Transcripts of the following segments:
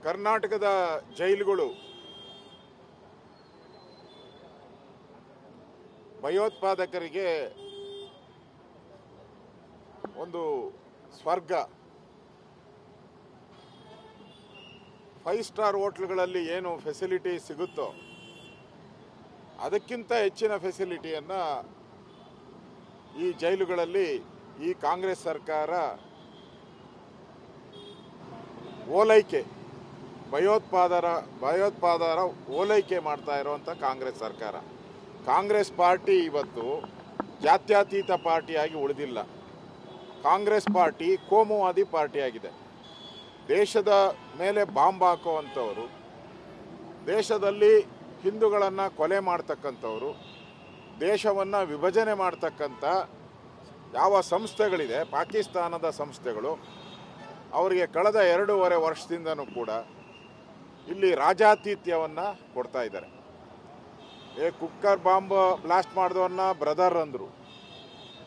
ಕರ್ನಾಟಕದ ಜೈಲುಗಳು ಭಯೋತ್ಪಾದಕರಿಗೆ ಒಂದು ಸ್ವರ್ಗ. 5 ಸ್ಟಾರ್ ಹೋಟ್ಲುಗಳಲ್ಲಿ ಏನು ಫೆಸಿಲಿಟಿ ಸಿಗುತ್ತೋ ಅದಕ್ಕಿಂತ ಹೆಚ್ಚಿನ ಫೆಸಿಲಿಟಿಯನ್ನು ಈ ಜೈಲುಗಳಲ್ಲಿ ಈ ಕಾಂಗ್ರೆಸ್ ಸರ್ಕಾರ ಓಲೈಕೆ ಭಯೋತ್ಪಾದರ ಓಲೈಕೆ ಮಾಡ್ತಾ ಇರುವಂಥ ಕಾಂಗ್ರೆಸ್ ಸರ್ಕಾರ. ಕಾಂಗ್ರೆಸ್ ಪಾರ್ಟಿ ಇವತ್ತು ಜಾತ್ಯತೀತ ಪಾರ್ಟಿಯಾಗಿ ಉಳಿದಿಲ್ಲ. ಕಾಂಗ್ರೆಸ್ ಪಾರ್ಟಿ ಕೋಮುವಾದಿ ಪಾರ್ಟಿಯಾಗಿದೆ. ದೇಶದ ಮೇಲೆ ಬಾಂಬ್ ಹಾಕುವಂಥವರು, ದೇಶದಲ್ಲಿ ಹಿಂದೂಗಳನ್ನು ಕೊಲೆ ಮಾಡ್ತಕ್ಕಂಥವ್ರು, ದೇಶವನ್ನು ವಿಭಜನೆ ಮಾಡ್ತಕ್ಕಂಥ ಯಾವ ಸಂಸ್ಥೆಗಳಿದೆ, ಪಾಕಿಸ್ತಾನದ ಸಂಸ್ಥೆಗಳು, ಅವರಿಗೆ ಕಳೆದ 2.5 ವರ್ಷದಿಂದನೂ ಕೂಡ ಇಲ್ಲಿ ರಾಜಾತಿಥ್ಯವನ್ನು ಕೊಡ್ತಾ ಇದ್ದಾರೆ. ಕುಕ್ಕರ್ ಬಾಂಬ್ ಬ್ಲಾಸ್ಟ್ ಮಾಡಿದವ್ರನ್ನ ಬ್ರದರ್ ಅಂದರು.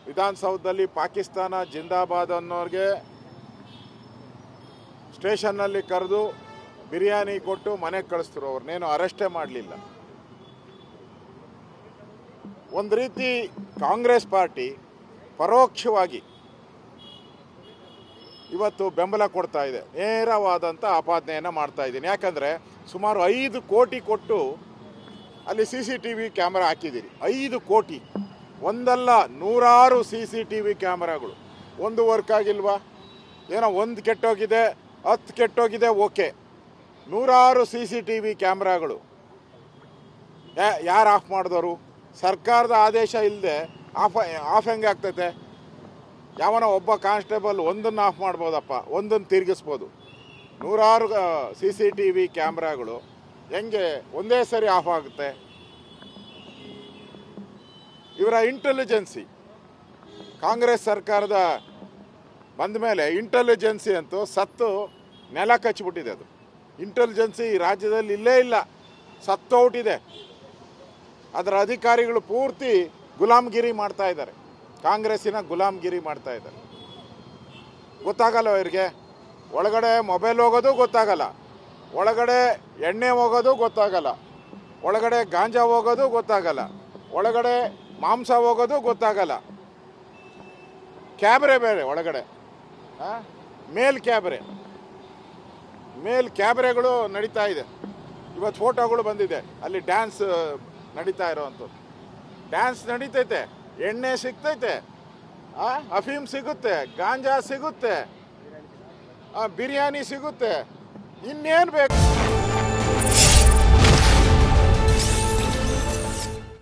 ವಿಧಾನಸೌಧದಲ್ಲಿ ಪಾಕಿಸ್ತಾನ ಜಿಂದಾಬಾದ್ ಅನ್ನೋರಿಗೆ ಸ್ಟೇಷನ್ನಲ್ಲಿ ಕರೆದು ಬಿರಿಯಾನಿ ಕೊಟ್ಟು ಮನೆಗೆ ಕಳಿಸ್ತರು. ಅವ್ರನ್ನೇನು ಅರೆಸ್ಟೇ ಮಾಡಲಿಲ್ಲ. ಒಂದು ರೀತಿ ಕಾಂಗ್ರೆಸ್ ಪಾರ್ಟಿ ಪರೋಕ್ಷವಾಗಿ ಇವತ್ತು ಬೆಂಬಲ ಕೊಡ್ತಾ ಇದೆ. ನೇರವಾದಂಥ ಆಪಾದನೆಯನ್ನು ಮಾಡ್ತಾ ಇದ್ದೀನಿ. ಯಾಕಂದರೆ ಸುಮಾರು 5 ಕೋಟಿ ಕೊಟ್ಟು ಅಲ್ಲಿ CCTV ಕ್ಯಾಮ್ರಾ ಹಾಕಿದ್ದೀರಿ. 5 ಕೋಟಿ, ಒಂದಲ್ಲ ನೂರಾರು CCTV ಕ್ಯಾಮ್ರಾಗಳು. ಒಂದು ವರ್ಕ್ ಆಗಿಲ್ವಾ? ಏನೋ ಒಂದು ಕೆಟ್ಟೋಗಿದೆ, 10 ಕೆಟ್ಟೋಗಿದೆ, ಓಕೆ. ನೂರಾರು CCTV ಕ್ಯಾಮ್ರಾಗಳು ಯಾರು ಆಫ್ ಮಾಡಿದವರು? ಸರ್ಕಾರದ ಆದೇಶ ಇಲ್ಲದೆ ಆಫ್ ಹೆಂಗೆ ಆಗ್ತೈತೆ? ಯಾವನೋ ಒಬ್ಬ ಕಾನ್ಸ್ಟೇಬಲ್ ಒಂದನ್ನು ಆಫ್ ಮಾಡ್ಬೋದಪ್ಪ, ಒಂದನ್ನು ತಿರುಗಿಸ್ಬೋದು. ನೂರಾರು CCTV ಕ್ಯಾಮ್ರಾಗಳು ಹೆಂಗೆ ಒಂದೇ ಸರಿ ಆಫ್ ಆಗುತ್ತೆ? ಇವರ ಇಂಟೆಲಿಜೆನ್ಸಿ, ಕಾಂಗ್ರೆಸ್ ಸರ್ಕಾರದ ಬಂದ ಮೇಲೆ ಇಂಟೆಲಿಜೆನ್ಸಿ ಅಂತೂ ಸತ್ತು ನೆಲ ಕಚ್ಚಿಬಿಟ್ಟಿದೆ. ಅದು ಇಂಟೆಲಿಜೆನ್ಸಿ ಈ ರಾಜ್ಯದಲ್ಲಿ ಇಲ್ಲೇ ಇಲ್ಲ, ಸತ್ತೋಟಿದೆ. ಅದರ ಅಧಿಕಾರಿಗಳು ಪೂರ್ತಿ ಗುಲಾಮ್ಗಿರಿ ಮಾಡ್ತಾ ಇದ್ದಾರೆ, ಕಾಂಗ್ರೆಸ್ಸಿನ ಗುಲಾಮ್ಗಿರಿ ಮಾಡ್ತಾ ಇದ್ದಾರೆ. ಗೊತ್ತಾಗಲ್ಲ ಇವರಿಗೆ. ಒಳಗಡೆ ಮೊಬೈಲ್ ಹೋಗೋದು ಗೊತ್ತಾಗಲ್ಲ, ಒಳಗಡೆ ಎಣ್ಣೆ ಹೋಗೋದು ಗೊತ್ತಾಗಲ್ಲ, ಒಳಗಡೆ ಗಾಂಜಾ ಹೋಗೋದು ಗೊತ್ತಾಗಲ್ಲ, ಒಳಗಡೆ ಮಾಂಸ ಹೋಗೋದು ಗೊತ್ತಾಗಲ್ಲ. ಕ್ಯಾಬ್ರೆ ಬೇರೆ ಒಳಗಡೆ, ಮೇಲ್ ಕ್ಯಾಬ್ರೆಗಳು ನಡೀತಾ ಇದೆ. ಇವತ್ತು ಫೋಟೋಗಳು ಬಂದಿದೆ, ಅಲ್ಲಿ ಡ್ಯಾನ್ಸ್ ನಡೀತಾ ಇರೋವಂಥದ್ದು. ಡ್ಯಾನ್ಸ್ ನಡೀತೈತೆ, ಎಣ್ಣೆ ಸಿಗ್ತೈತೆ, ಅಫೀಮ್ ಸಿಗುತ್ತೆ, ಗಾಂಜಾ ಸಿಗುತ್ತೆ, ಬಿರಿಯಾನಿ ಸಿಗುತ್ತೆ, ಇನ್ನೇನು ಬೇಕು?